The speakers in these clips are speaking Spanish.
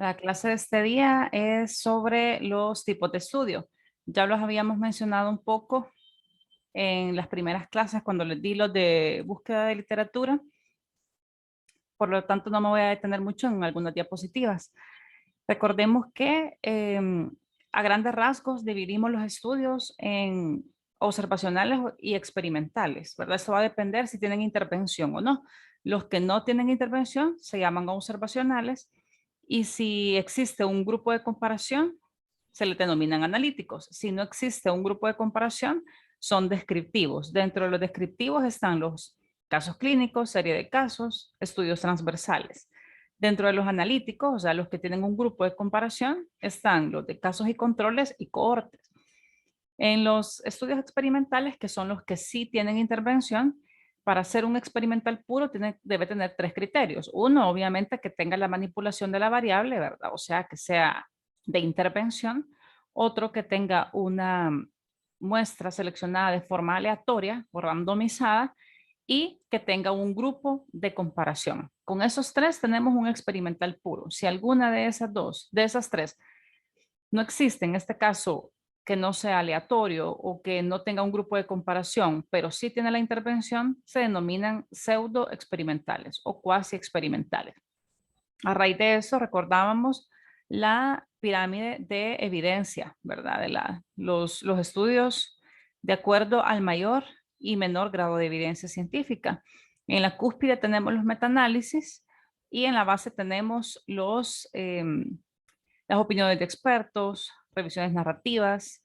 La clase de este día es sobre los tipos de estudio. Ya los habíamos mencionado un poco en las primeras clases cuando les di los de búsqueda de literatura, por lo tanto no me voy a detener mucho en algunas diapositivas. Recordemos que a grandes rasgos dividimos los estudios en observacionales y experimentales, ¿verdad? Eso va a depender si tienen intervención o no. Los que no tienen intervención se llaman observacionales y si existe un grupo de comparación, se le denominan analíticos. Si no existe un grupo de comparación, son descriptivos. Dentro de los descriptivos están los casos clínicos, serie de casos, estudios transversales. Dentro de los analíticos, o sea, los que tienen un grupo de comparación, están los de casos y controles y cohortes. En los estudios experimentales, que son los que sí tienen intervención, para hacer un experimental puro debe tener tres criterios. Uno, obviamente, que tenga la manipulación de la variable, ¿verdad? O sea, que sea de intervención. Otro, que tenga una muestra seleccionada de forma aleatoria o randomizada y que tenga un grupo de comparación. Con esos tres tenemos un experimental puro. Si alguna de esas dos, de esas tres, no existe, en este caso, que no sea aleatorio o que no tenga un grupo de comparación, pero sí tiene la intervención, se denominan pseudo experimentales o cuasi experimentales. A raíz de eso, recordábamos la pirámide de evidencia, ¿verdad? Los estudios de acuerdo al mayor y menor grado de evidencia científica. En la cúspide tenemos los metaanálisis y en la base tenemos las opiniones de expertos, revisiones narrativas,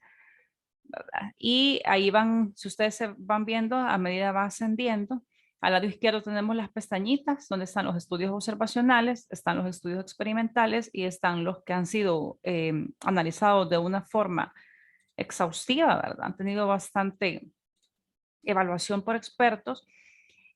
¿verdad? Y ahí van, si ustedes se van viendo, a medida va ascendiendo, al lado izquierdo tenemos las pestañitas donde están los estudios observacionales, están los estudios experimentales y están los que han sido analizados de una forma exhaustiva, ¿verdad? Han tenido bastante evaluación por expertos.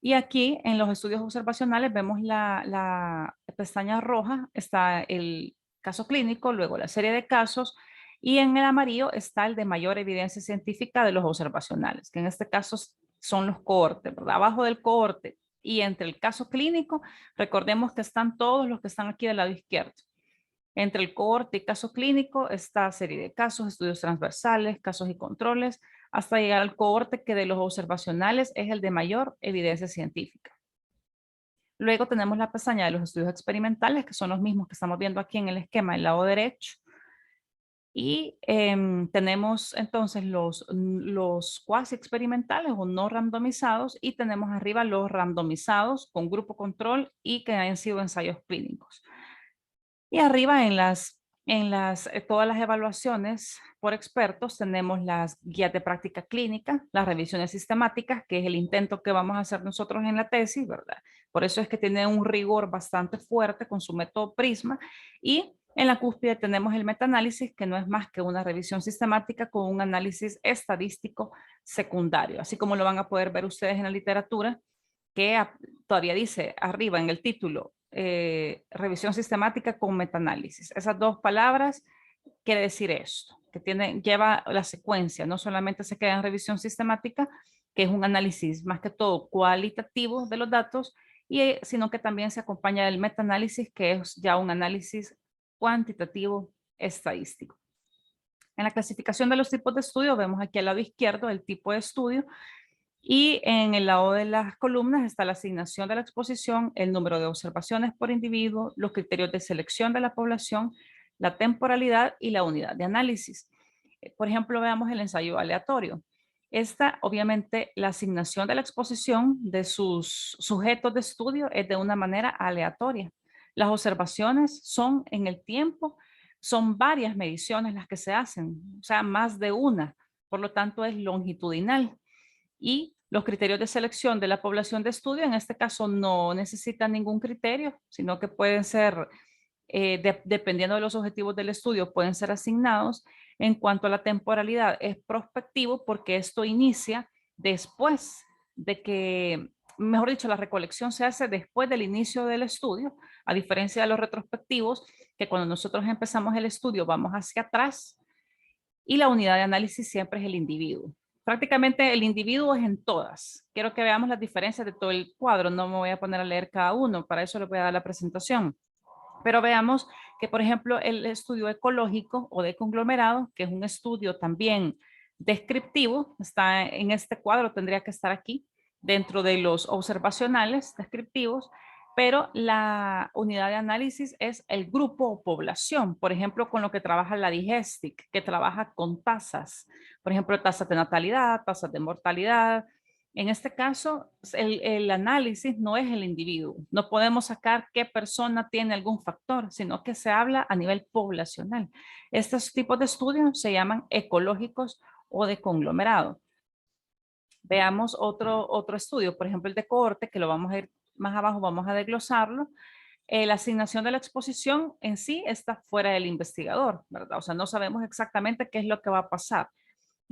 Y aquí en los estudios observacionales vemos la pestaña roja, está el caso clínico, luego la serie de casos, y en el amarillo está el de mayor evidencia científica de los observacionales, que en este caso son los cohortes, ¿verdad? Abajo del cohorte y entre el caso clínico, recordemos que están todos los que están aquí del lado izquierdo. Entre el cohorte y caso clínico está serie de casos, estudios transversales, casos y controles, hasta llegar al cohorte que de los observacionales es el de mayor evidencia científica. Luego tenemos la pestaña de los estudios experimentales, que son los mismos que estamos viendo aquí en el esquema del lado derecho. Y tenemos entonces los cuasi experimentales o no randomizados y tenemos arriba los randomizados con grupo control y que hayan sido ensayos clínicos. Y arriba todas las evaluaciones por expertos tenemos las guías de práctica clínica, las revisiones sistemáticas, que es el intento que vamos a hacer nosotros en la tesis, ¿verdad? Por eso es que tiene un rigor bastante fuerte con su método Prisma. Y en la cúspide tenemos el metaanálisis, que no es más que una revisión sistemática con un análisis estadístico secundario, así como lo van a poder ver ustedes en la literatura, que todavía dice arriba en el título, revisión sistemática con metaanálisis. Esas dos palabras quiere decir esto, que lleva la secuencia, no solamente se queda en revisión sistemática, que es un análisis más que todo cualitativo de los datos, sino que también se acompaña del metaanálisis, que es ya un análisis cuantitativo estadístico. En la clasificación de los tipos de estudio, vemos aquí al lado izquierdo el tipo de estudio, y en el lado de las columnas está la asignación de la exposición, el número de observaciones por individuo, los criterios de selección de la población, la temporalidad y la unidad de análisis. Por ejemplo, veamos el ensayo aleatorio. Esta, obviamente, la asignación de la exposición de sus sujetos de estudio es de una manera aleatoria. Las observaciones son en el tiempo, son varias mediciones las que se hacen, o sea, más de una. Por lo tanto, es longitudinal. Y los criterios de selección de la población de estudio, en este caso, no necesitan ningún criterio, sino que pueden ser, dependiendo de los objetivos del estudio, pueden ser asignados. En cuanto a la temporalidad, es prospectivo porque esto inicia después de que, mejor dicho, la recolección se hace después del inicio del estudio, a diferencia de los retrospectivos, que cuando nosotros empezamos el estudio vamos hacia atrás y la unidad de análisis siempre es el individuo. Prácticamente el individuo es en todas. Quiero que veamos las diferencias de todo el cuadro. No me voy a poner a leer cada uno, para eso les voy a dar la presentación. Pero veamos que, por ejemplo, el estudio ecológico o de conglomerado, que es un estudio también descriptivo, está en este cuadro, tendría que estar aquí, dentro de los observacionales descriptivos, pero la unidad de análisis es el grupo o población, por ejemplo, con lo que trabaja la Digestic, que trabaja con tasas, por ejemplo, tasas de natalidad, tasas de mortalidad. En este caso, el análisis no es el individuo. No podemos sacar qué persona tiene algún factor, sino que se habla a nivel poblacional. Estos tipos de estudios se llaman ecológicos o de conglomerado. Veamos otro estudio, por ejemplo, el de cohorte, que lo vamos a ir más abajo, vamos a desglosarlo. La asignación de la exposición en sí está fuera del investigador, ¿verdad? O sea, no sabemos exactamente qué es lo que va a pasar.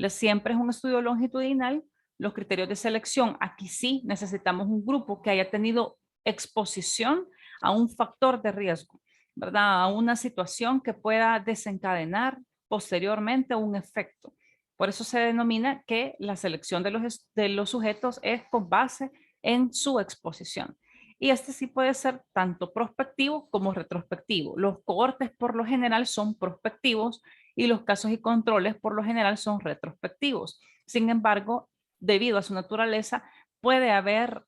Siempre es un estudio longitudinal. Los criterios de selección, aquí sí necesitamos un grupo que haya tenido exposición a un factor de riesgo, ¿verdad? A una situación que pueda desencadenar posteriormente un efecto. Por eso se denomina que la selección de los sujetos es con base en su exposición. Y este sí puede ser tanto prospectivo como retrospectivo. Los cohortes por lo general son prospectivos y los casos y controles por lo general son retrospectivos. Sin embargo, debido a su naturaleza, puede haber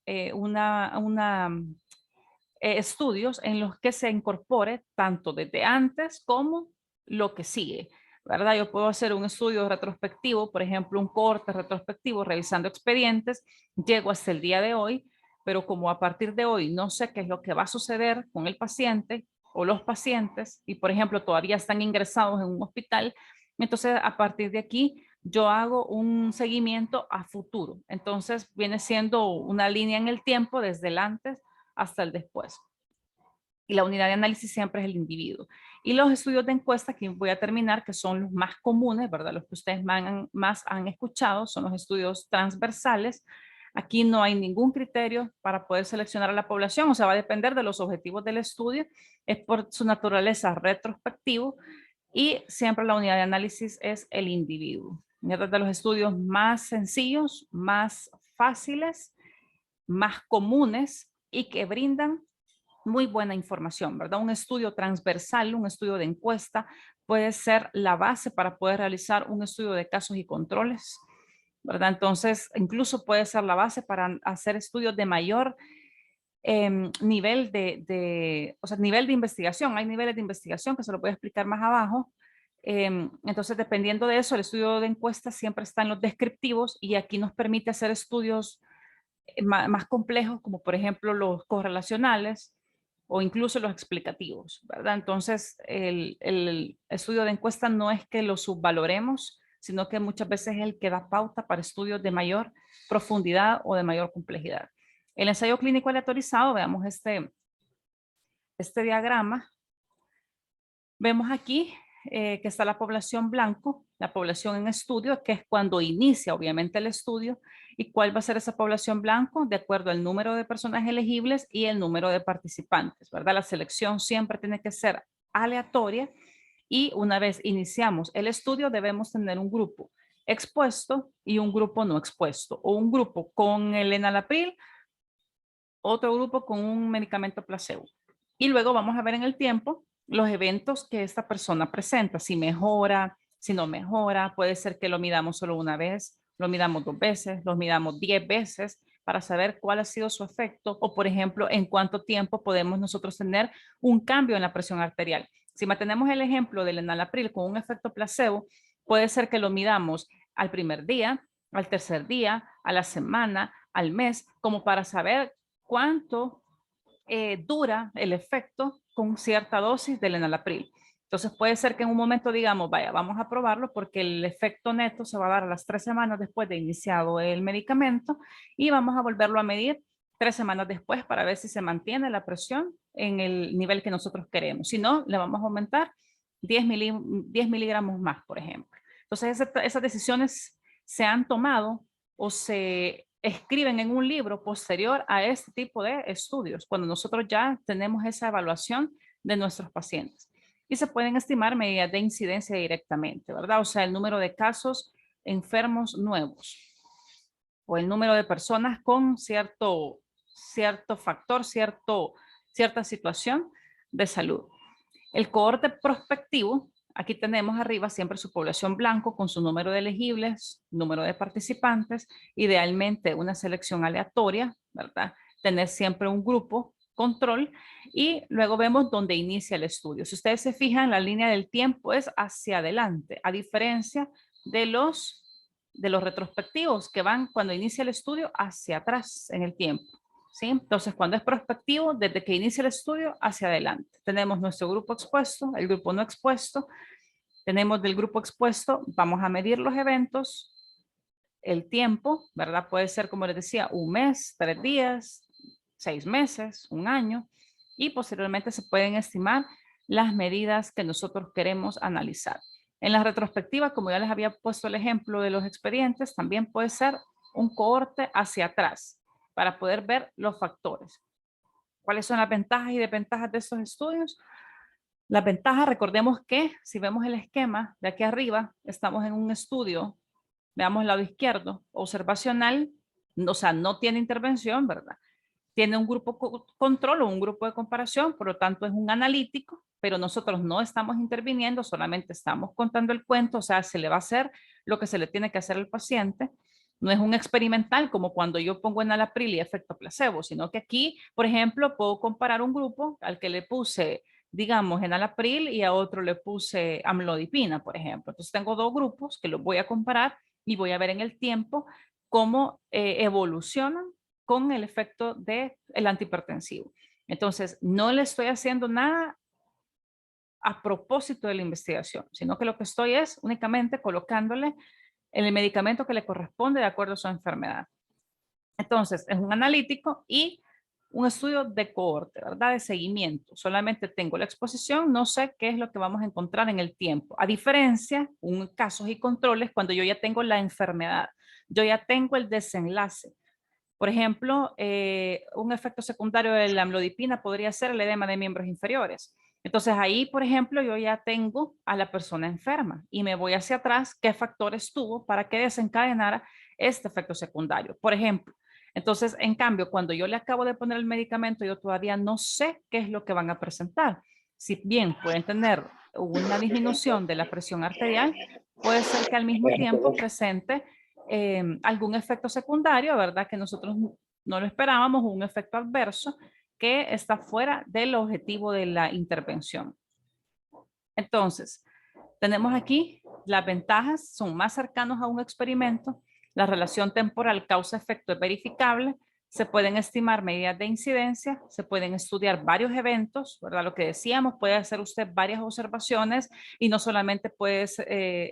estudios en los que se incorpore tanto desde antes como lo que sigue, ¿verdad? Yo puedo hacer un estudio retrospectivo, por ejemplo, un corte retrospectivo revisando expedientes, llego hasta el día de hoy, pero como a partir de hoy no sé qué es lo que va a suceder con el paciente o los pacientes y, por ejemplo, todavía están ingresados en un hospital, entonces a partir de aquí yo hago un seguimiento a futuro. Entonces viene siendo una línea en el tiempo desde el antes hasta el después. Y la unidad de análisis siempre es el individuo. Y los estudios de encuesta, que voy a terminar, que son los más comunes, ¿verdad? Los que ustedes más han escuchado, son los estudios transversales. Aquí no hay ningún criterio para poder seleccionar a la población, o sea, va a depender de los objetivos del estudio, es por su naturaleza retrospectivo y siempre la unidad de análisis es el individuo. De los estudios más sencillos, más fáciles, más comunes y que brindan muy buena información, ¿verdad? Un estudio transversal, un estudio de encuesta puede ser la base para poder realizar un estudio de casos y controles, ¿verdad? Entonces, incluso puede ser la base para hacer estudios de mayor nivel o sea, nivel de investigación. Hay niveles de investigación que se lo voy a explicar más abajo. Entonces, dependiendo de eso, el estudio de encuesta siempre está en los descriptivos y aquí nos permite hacer estudios más complejos, como por ejemplo los correlacionales o incluso los explicativos, ¿verdad? Entonces, el estudio de encuesta no es que lo subvaloremos, sino que muchas veces es el que da pauta para estudios de mayor profundidad o de mayor complejidad. El ensayo clínico aleatorizado, veamos este diagrama. Vemos aquí que está la población blanco, la población en estudio, que es cuando inicia obviamente el estudio, y cuál va a ser esa población blanco de acuerdo al número de personas elegibles y el número de participantes, ¿verdad? La selección siempre tiene que ser aleatoria y una vez iniciamos el estudio debemos tener un grupo expuesto y un grupo no expuesto, o un grupo con el enalapril, otro grupo con un medicamento placebo. Y luego vamos a ver en el tiempo los eventos que esta persona presenta, si mejora, si no mejora, puede ser que lo midamos solo una vez, lo midamos 2 veces, lo midamos 10 veces para saber cuál ha sido su efecto o, por ejemplo, en cuánto tiempo podemos nosotros tener un cambio en la presión arterial. Si mantenemos el ejemplo del enalapril con un efecto placebo, puede ser que lo midamos al primer día, al tercer día, a la semana, al mes, como para saber cuánto dura el efecto con cierta dosis del enalapril. Entonces puede ser que en un momento digamos, vaya, vamos a probarlo porque el efecto neto se va a dar a las 3 semanas después de iniciado el medicamento y vamos a volverlo a medir 3 semanas después para ver si se mantiene la presión en el nivel que nosotros queremos. Si no, le vamos a aumentar 10 miligramos más, por ejemplo. Entonces esas decisiones se han tomado o se escriben en un libro posterior a este tipo de estudios, cuando nosotros ya tenemos esa evaluación de nuestros pacientes. Y se pueden estimar medidas de incidencia directamente, ¿verdad? O sea, el número de casos enfermos nuevos o el número de personas con cierto factor, cierta situación de salud. El cohorte prospectivo, aquí tenemos arriba siempre su población blanco con su número de elegibles, número de participantes, idealmente una selección aleatoria, ¿verdad? Tener siempre un grupo control y luego vemos dónde inicia el estudio. Si ustedes se fijan, la línea del tiempo es hacia adelante, a diferencia de los retrospectivos que van cuando inicia el estudio hacia atrás en el tiempo. ¿Sí? Entonces, cuando es prospectivo, desde que inicia el estudio hacia adelante. Tenemos nuestro grupo expuesto, el grupo no expuesto. Tenemos del grupo expuesto, vamos a medir los eventos, el tiempo, ¿verdad? Puede ser, como les decía, un mes, 3 días, 6 meses, un año. Y posteriormente se pueden estimar las medidas que nosotros queremos analizar. En la retrospectiva, como ya les había puesto el ejemplo de los expedientes, también puede ser un cohorte hacia atrás para poder ver los factores. ¿Cuáles son las ventajas y desventajas de estos estudios? Las ventajas, recordemos que si vemos el esquema de aquí arriba, estamos en un estudio, veamos el lado izquierdo, observacional, o sea, no tiene intervención, ¿verdad? Tiene un grupo control o un grupo de comparación, por lo tanto es un analítico, pero nosotros no estamos interviniendo, solamente estamos contando el cuento, o sea, se le va a hacer lo que se le tiene que hacer al paciente. No es un experimental como cuando yo pongo enalapril y efecto placebo, sino que aquí, por ejemplo, puedo comparar un grupo al que le puse, digamos, enalapril y a otro le puse amlodipina, por ejemplo. Entonces tengo dos grupos que los voy a comparar y voy a ver en el tiempo cómo evolucionan con el efecto del antihipertensivo. Entonces, no le estoy haciendo nada a propósito de la investigación, sino que lo que estoy es únicamente colocándole el medicamento que le corresponde de acuerdo a su enfermedad. Entonces, es un analítico y un estudio de cohorte, ¿verdad? De seguimiento. Solamente tengo la exposición, no sé qué es lo que vamos a encontrar en el tiempo. A diferencia, casos y controles, cuando yo ya tengo la enfermedad, yo ya tengo el desenlace. Por ejemplo, un efecto secundario de la amlodipina podría ser el edema de miembros inferiores. Entonces ahí, por ejemplo, yo ya tengo a la persona enferma y me voy hacia atrás qué factores tuvo para que desencadenara este efecto secundario. Por ejemplo, entonces, en cambio, cuando yo le acabo de poner el medicamento, yo todavía no sé qué es lo que van a presentar. Si bien pueden tener una disminución de la presión arterial, puede ser que al mismo tiempo presente algún efecto secundario, ¿verdad? Que nosotros no lo esperábamos, un efecto adverso que está fuera del objetivo de la intervención. Entonces, tenemos aquí las ventajas, son más cercanos a un experimento, la relación temporal causa-efecto es verificable, se pueden estimar medidas de incidencia, se pueden estudiar varios eventos, ¿verdad? Lo que decíamos, puede hacer usted varias observaciones y no solamente puede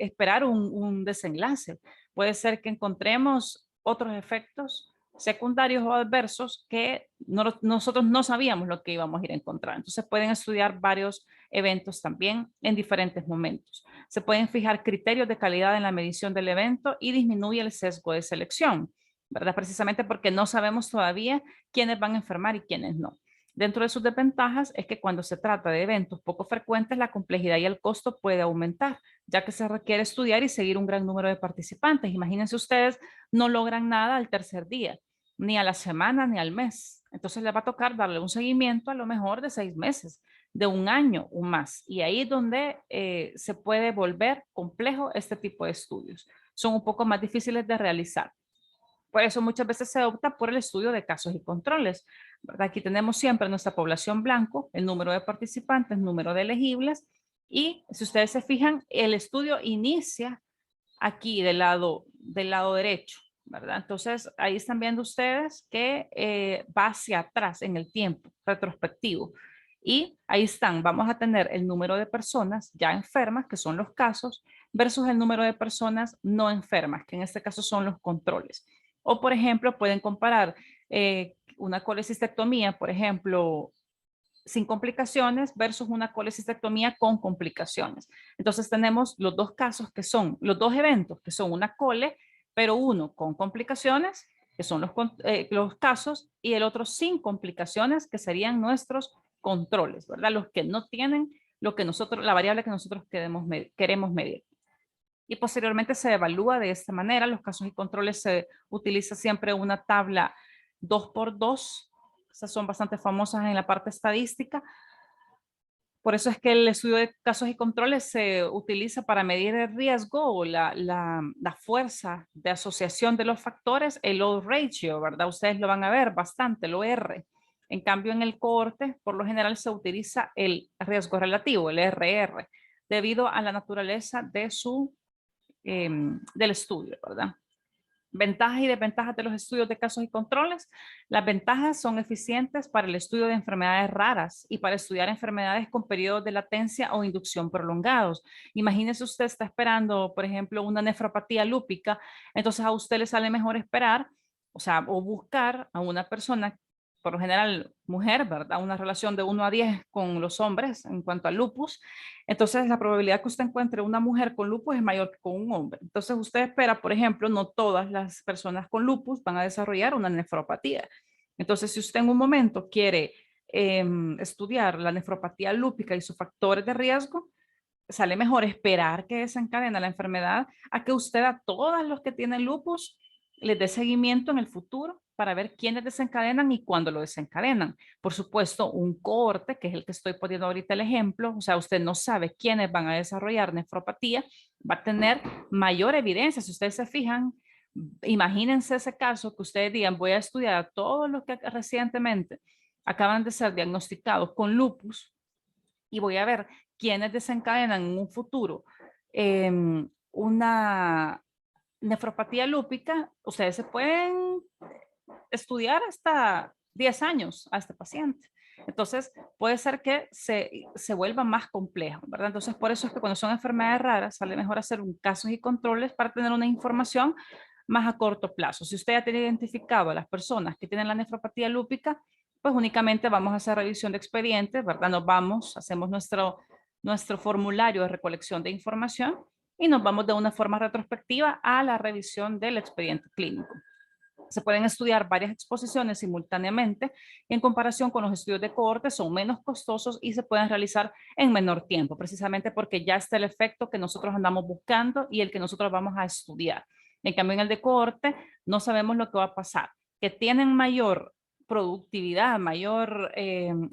esperar un desenlace. Puede ser que encontremos otros efectos secundarios o adversos que nosotros no sabíamos lo que íbamos a ir a encontrar. Entonces pueden estudiar varios eventos también en diferentes momentos. Se pueden fijar criterios de calidad en la medición del evento y disminuye el sesgo de selección, ¿verdad? Precisamente porque no sabemos todavía quiénes van a enfermar y quiénes no. Dentro de sus desventajas es que cuando se trata de eventos poco frecuentes, la complejidad y el costo puede aumentar, ya que se requiere estudiar y seguir un gran número de participantes. Imagínense ustedes, no logran nada al tercer día, ni a la semana, ni al mes. Entonces les va a tocar darle un seguimiento a lo mejor de 6 meses, de un año o más. Y ahí es donde se puede volver complejo este tipo de estudios. Son un poco más difíciles de realizar. Por eso muchas veces se opta por el estudio de casos y controles, ¿verdad? Aquí tenemos siempre nuestra población blanco, el número de participantes, número de elegibles, y si ustedes se fijan, el estudio inicia aquí del lado derecho, ¿verdad? Entonces ahí están viendo ustedes que va hacia atrás en el tiempo, retrospectivo. Y ahí están, vamos a tener el número de personas ya enfermas, que son los casos, versus el número de personas no enfermas, que en este caso son los controles. O, por ejemplo, pueden comparar una colecistectomía, por ejemplo, sin complicaciones versus una colecistectomía con complicaciones. Entonces tenemos los dos casos que son, los dos eventos que son una cole, pero uno con complicaciones, que son los casos, y el otro sin complicaciones, que serían nuestros controles, ¿verdad? Los que no tienen lo que nosotros, la variable que nosotros queremos medir. Y posteriormente se evalúa de esta manera. Los casos y controles se utiliza siempre una tabla 2x2. Estas son bastante famosas en la parte estadística, Por eso es que el estudio de casos y controles se utiliza para medir el riesgo o la fuerza de asociación de los factores, el odds ratio, ¿verdad? Ustedes lo van a ver bastante, el OR. En cambio, en el cohorte, por lo general se utiliza el riesgo relativo, el RR, debido a la naturaleza de del estudio, ¿verdad? Ventajas y desventajas de los estudios de casos y controles. Las ventajas son eficientes para el estudio de enfermedades raras y para estudiar enfermedades con periodos de latencia o inducción prolongados. Imagínese usted está esperando, por ejemplo, una nefropatía lúpica, entonces a usted le sale mejor esperar, o sea, o buscar a una persona, por lo general mujer, ¿verdad? Una relación de 1 a 10 con los hombres en cuanto al lupus. Entonces, la probabilidad que usted encuentre una mujer con lupus es mayor que con un hombre. Entonces, usted espera, por ejemplo, no todas las personas con lupus van a desarrollar una nefropatía. Entonces, si usted en un momento quiere estudiar la nefropatía lúpica y sus factores de riesgo, sale mejor esperar que desencadena la enfermedad a que usted a todos los que tienen lupus les dé seguimiento en el futuro para ver quiénes desencadenan y cuándo lo desencadenan. Por supuesto, un cohorte, que es el que estoy poniendo ahorita el ejemplo, o sea, usted no sabe quiénes van a desarrollar nefropatía, va a tener mayor evidencia. Si ustedes se fijan, imagínense ese caso que ustedes digan, voy a estudiar a todos los que recientemente acaban de ser diagnosticados con lupus y voy a ver quiénes desencadenan en un futuro una nefropatía lúpica. Ustedes se pueden estudiar hasta 10 años a este paciente. Entonces, puede ser que se vuelva más complejo, ¿verdad? Entonces, por eso es que cuando son enfermedades raras, sale mejor hacer un casos y controles para tener una información más a corto plazo. Si usted ya tiene identificado a las personas que tienen la nefropatía lúpica, pues únicamente vamos a hacer revisión de expedientes, ¿verdad? Nos vamos, hacemos nuestro formulario de recolección de información y nos vamos de una forma retrospectiva a la revisión del expediente clínico. Se pueden estudiar varias exposiciones simultáneamente y en comparación con los estudios de cohorte son menos costosos y se pueden realizar en menor tiempo, precisamente porque ya está el efecto que nosotros andamos buscando y el que nosotros vamos a estudiar. En cambio, en el de cohorte no sabemos lo que va a pasar, que tienen mayor productividad, mayor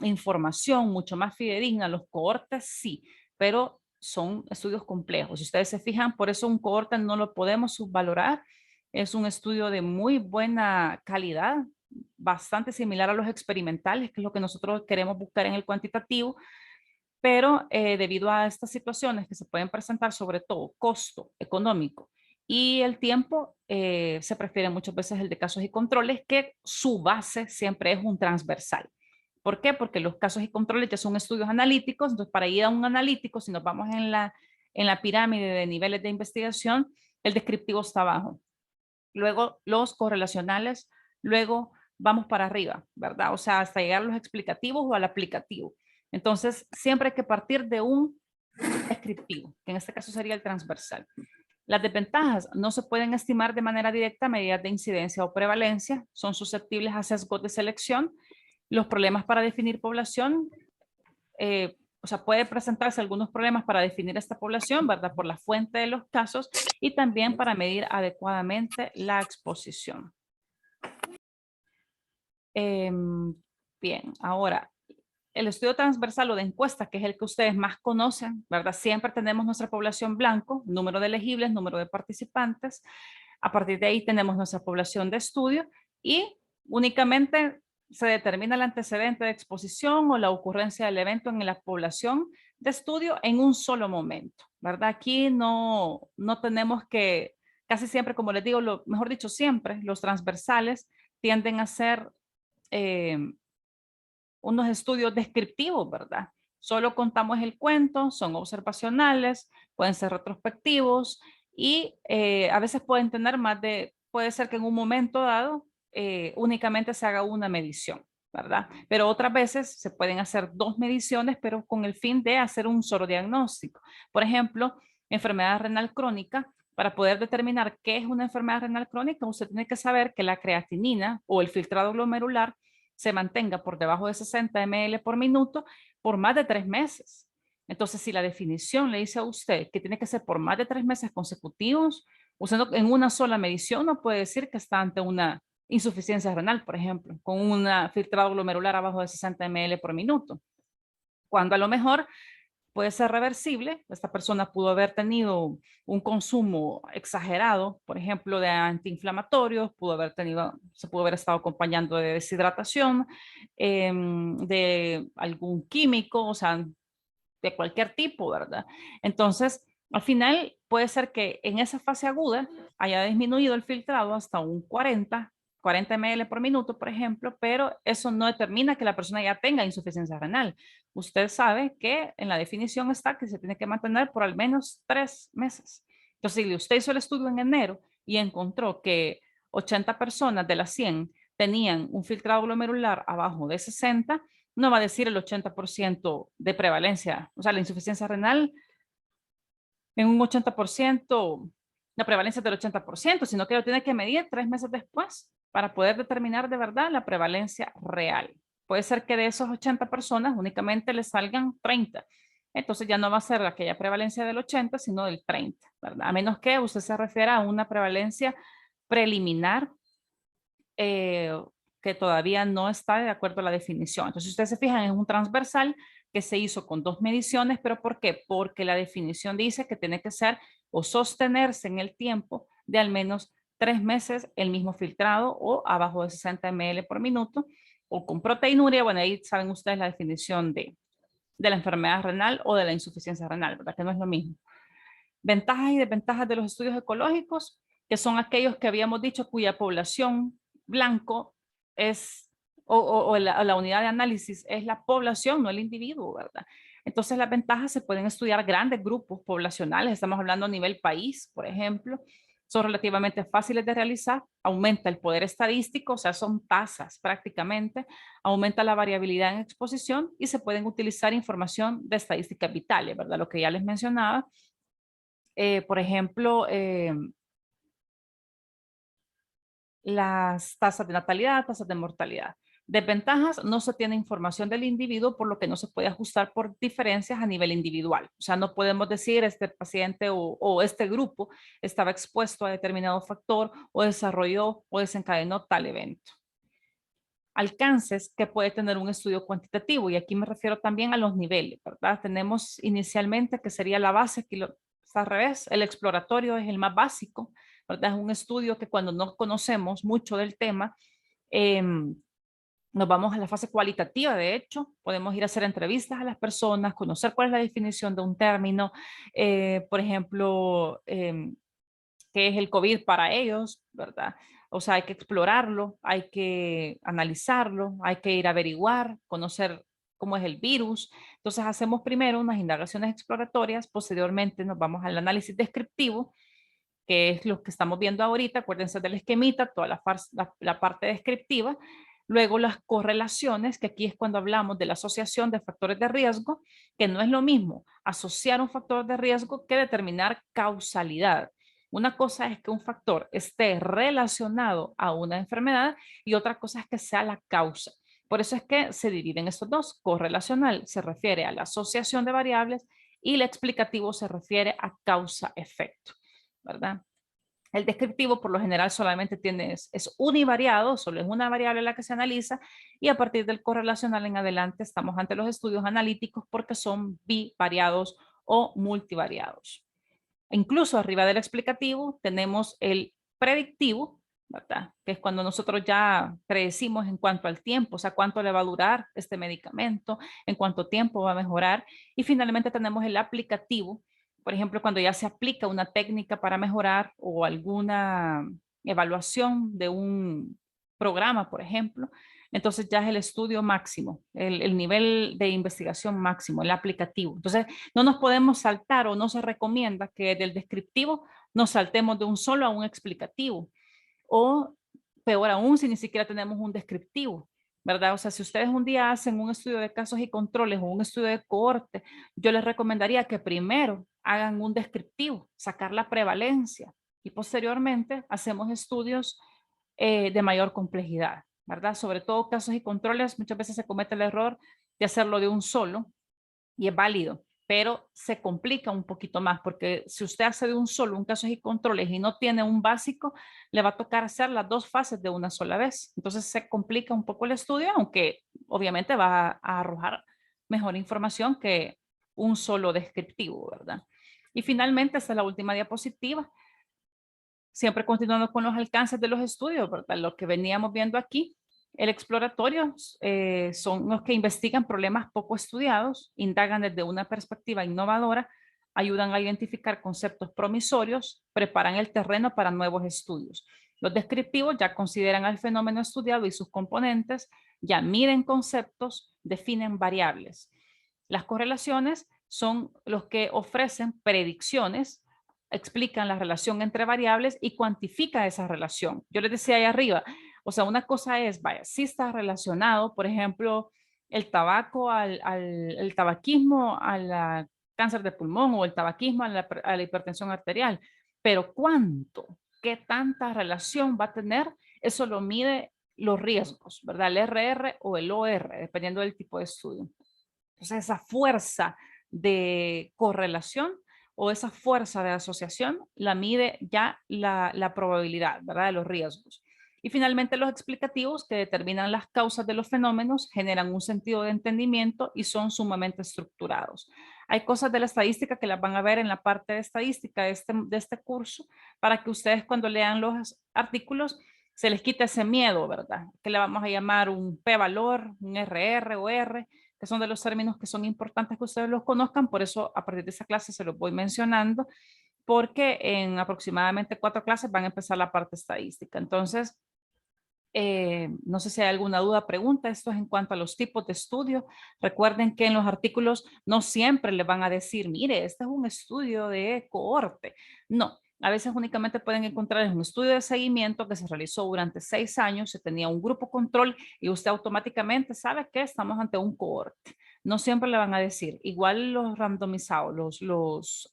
información, mucho más fidedigna. Los cohortes sí, pero son estudios complejos. Si ustedes se fijan, por eso un cohorte no lo podemos subvalorar. Es un estudio de muy buena calidad, bastante similar a los experimentales, que es lo que nosotros queremos buscar en el cuantitativo, pero debido a estas situaciones que se pueden presentar, sobre todo costo económico y el tiempo, se prefiere muchas veces el de casos y controles, que su base siempre es un transversal. ¿Por qué? Porque los casos y controles ya son estudios analíticos, entonces para ir a un analítico, si nos vamos en la pirámide de niveles de investigación, el descriptivo está abajo, luego los correlacionales, luego vamos para arriba, ¿verdad? O sea, hasta llegar a los explicativos o al aplicativo. Entonces, siempre hay que partir de un descriptivo, que en este caso sería el transversal. Las desventajas no se pueden estimar de manera directa a medidas de incidencia o prevalencia, son susceptibles a sesgos de selección. Los problemas para definir población, o sea, puede presentarse algunos problemas para definir esta población, ¿verdad? Por la fuente de los casos y también para medir adecuadamente la exposición. Bien, ahora, el estudio transversal o de encuesta, que es el que ustedes más conocen, ¿verdad? Siempre tenemos nuestra población blanco, número de elegibles, número de participantes. A partir de ahí tenemos nuestra población de estudio y únicamente se determina el antecedente de exposición o la ocurrencia del evento en la población de estudio en un solo momento, ¿verdad? Aquí no tenemos que, casi siempre, como les digo, mejor dicho, siempre los transversales tienden a ser unos estudios descriptivos, ¿verdad? Solo contamos el cuento, son observacionales, pueden ser retrospectivos y a veces pueden tener puede ser que en un momento dado únicamente se haga una medición, ¿verdad? Pero otras veces se pueden hacer 2 mediciones, pero con el fin de hacer un solo diagnóstico. Por ejemplo, enfermedad renal crónica. Para poder determinar qué es una enfermedad renal crónica, usted tiene que saber que la creatinina o el filtrado glomerular se mantenga por debajo de 60 ml por minuto por más de 3 meses. Entonces, si la definición le dice a usted que tiene que ser por más de 3 meses consecutivos, usted en una sola medición no puede decir que está ante una insuficiencia renal, por ejemplo, con un filtrado glomerular abajo de 60 ml por minuto. Cuando a lo mejor puede ser reversible. Esta persona pudo haber tenido un consumo exagerado, por ejemplo, de antiinflamatorios, se pudo haber estado acompañando de deshidratación, de algún químico, o sea, de cualquier tipo, ¿verdad? Entonces, al final puede ser que en esa fase aguda haya disminuido el filtrado hasta un 40 ml por minuto, por ejemplo, pero eso no determina que la persona ya tenga insuficiencia renal. Usted sabe que en la definición está que se tiene que mantener por al menos 3 meses. Entonces, si usted hizo el estudio en enero y encontró que 80 personas de las 100 tenían un filtrado glomerular abajo de 60, no va a decir el 80% de prevalencia. O sea, la insuficiencia renal en un 80%, la prevalencia es del 80%, sino que lo tiene que medir 3 meses después para poder determinar de verdad la prevalencia real. Puede ser que de esas 80 personas únicamente le salgan 30. Entonces ya no va a ser aquella prevalencia del 80, sino del 30, ¿verdad? A menos que usted se refiera a una prevalencia preliminar eh, que todavía no está de acuerdo a la definición. Entonces, si ustedes se fijan, es un transversal que se hizo con 2 mediciones, pero ¿por qué? Porque la definición dice que tiene que ser o sostenerse en el tiempo de al menos 3 meses el mismo filtrado o abajo de 60 ml por minuto o con proteinuria. Bueno, ahí saben ustedes la definición de la enfermedad renal o de la insuficiencia renal, ¿verdad? Que no es lo mismo. Ventajas y desventajas de los estudios ecológicos, que son aquellos que habíamos dicho cuya población blanco es, o la unidad de análisis es la población, no el individuo, ¿verdad? Entonces las ventajas se pueden estudiar grandes grupos poblacionales, estamos hablando a nivel país, por ejemplo, son relativamente fáciles de realizar, aumenta el poder estadístico, o sea, son tasas prácticamente, aumenta la variabilidad en exposición y se pueden utilizar información de estadísticas vitales, ¿verdad? Lo que ya les mencionaba, por ejemplo, las tasas de natalidad, tasas de mortalidad. Desventajas, no se tiene información del individuo, por lo que no se puede ajustar por diferencias a nivel individual. O sea, no podemos decir este paciente o este grupo estaba expuesto a determinado factor o desarrolló o desencadenó tal evento. Alcances que puede tener un estudio cuantitativo, y aquí me refiero también a los niveles, ¿verdad? Tenemos inicialmente que sería la base, aquí está al revés, el exploratorio es el más básico, ¿verdad? Es un estudio que cuando no conocemos mucho del tema, nos vamos a la fase cualitativa. De hecho, podemos ir a hacer entrevistas a las personas, conocer cuál es la definición de un término, por ejemplo, qué es el COVID para ellos, ¿verdad? O sea, hay que explorarlo, hay que analizarlo, hay que ir a averiguar, conocer cómo es el virus. Entonces hacemos primero unas indagaciones exploratorias, posteriormente nos vamos al análisis descriptivo, que es lo que estamos viendo ahorita. Acuérdense del esquemita, toda la parte descriptiva. Luego las correlaciones, que aquí es cuando hablamos de la asociación de factores de riesgo, que no es lo mismo asociar un factor de riesgo que determinar causalidad. Una cosa es que un factor esté relacionado a una enfermedad y otra cosa es que sea la causa. Por eso es que se dividen estos dos. Correlacional se refiere a la asociación de variables y el explicativo se refiere a causa-efecto, ¿verdad? El descriptivo por lo general solamente es univariado, solo es una variable la que se analiza, y a partir del correlacional en adelante estamos ante los estudios analíticos porque son bivariados o multivariados. Incluso arriba del explicativo tenemos el predictivo, ¿verdad? Que es cuando nosotros ya predecimos en cuanto al tiempo, o sea, cuánto le va a durar este medicamento, en cuánto tiempo va a mejorar. Y finalmente tenemos el aplicativo, por ejemplo, cuando ya se aplica una técnica para mejorar o alguna evaluación de un programa, por ejemplo, entonces ya es el estudio máximo, el nivel de investigación máximo, el aplicativo. Entonces, no nos podemos saltar o no se recomienda que del descriptivo nos saltemos de un solo a un explicativo, o peor aún si ni siquiera tenemos un descriptivo, ¿verdad? O sea, si ustedes un día hacen un estudio de casos y controles o un estudio de cohorte, yo les recomendaría que primero hagan un descriptivo, sacar la prevalencia, y posteriormente hacemos estudios de mayor complejidad, ¿verdad? Sobre todo casos y controles, muchas veces se comete el error de hacerlo de un solo, y es válido, pero se complica un poquito más porque si usted hace de un solo un casos y controles y no tiene un básico, le va a tocar hacer las dos fases de una sola vez. Entonces se complica un poco el estudio, aunque obviamente va a arrojar mejor información que un solo descriptivo, ¿verdad? Y finalmente, esta es la última diapositiva. Siempre continuando con los alcances de los estudios, ¿verdad? Lo que veníamos viendo aquí, el exploratorio son los que investigan problemas poco estudiados, indagan desde una perspectiva innovadora, ayudan a identificar conceptos promisorios, preparan el terreno para nuevos estudios. Los descriptivos ya consideran al fenómeno estudiado y sus componentes, ya miden conceptos, definen variables. Las correlaciones son los que ofrecen predicciones, explican la relación entre variables y cuantifica esa relación. Yo les decía ahí arriba, o sea, una cosa es, vaya, si está relacionado, por ejemplo, el tabaco el tabaquismo al cáncer de pulmón o el tabaquismo a la hipertensión arterial, pero ¿cuánto? ¿Qué tanta relación va a tener? Eso lo mide los riesgos, ¿verdad? El RR o el OR, dependiendo del tipo de estudio. Entonces, esa fuerza de correlación o esa fuerza de asociación la mide ya la probabilidad, ¿verdad? De los riesgos. Y finalmente los explicativos que determinan las causas de los fenómenos generan un sentido de entendimiento y son sumamente estructurados. Hay cosas de la estadística que las van a ver en la parte de estadística de este curso para que ustedes cuando lean los artículos se les quite ese miedo, ¿verdad? Que le vamos a llamar un p-valor, un RR o R, que son de los términos que son importantes que ustedes los conozcan, por eso a partir de esa clase se los voy mencionando, porque en aproximadamente 4 clases van a empezar la parte estadística. Entonces, no sé si hay alguna duda, pregunta. Esto es en cuanto a los tipos de estudio. Recuerden que en los artículos no siempre les van a decir, mire, este es un estudio de cohorte. No, a veces únicamente pueden encontrar un estudio de seguimiento que se realizó durante 6 años, se tenía un grupo control y usted automáticamente sabe que estamos ante un cohorte. No siempre le van a decir. Igual los randomizados, los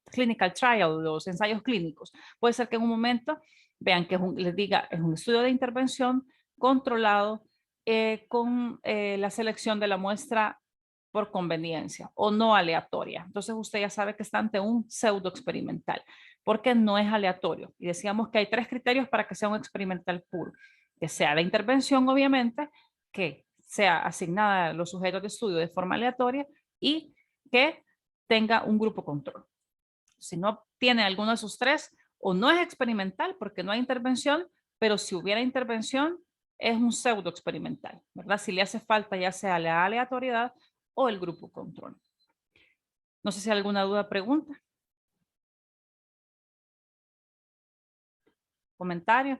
clinical trial, los ensayos clínicos. Puede ser que en un momento vean que les diga, es un estudio de intervención controlado con la selección de la muestra por conveniencia o no aleatoria. Entonces usted ya sabe que está ante un pseudo experimental porque no es aleatorio. Y decíamos que hay 3 criterios para que sea un experimental puro. Que sea de intervención, obviamente, que sea asignada a los sujetos de estudio de forma aleatoria y que tenga un grupo control. Si no tiene alguno de esos 3, o no es experimental porque no hay intervención, pero si hubiera intervención, es un pseudo experimental, ¿verdad? Si le hace falta ya sea la aleatoriedad o el grupo control. No sé si hay alguna duda, pregunta, comentario.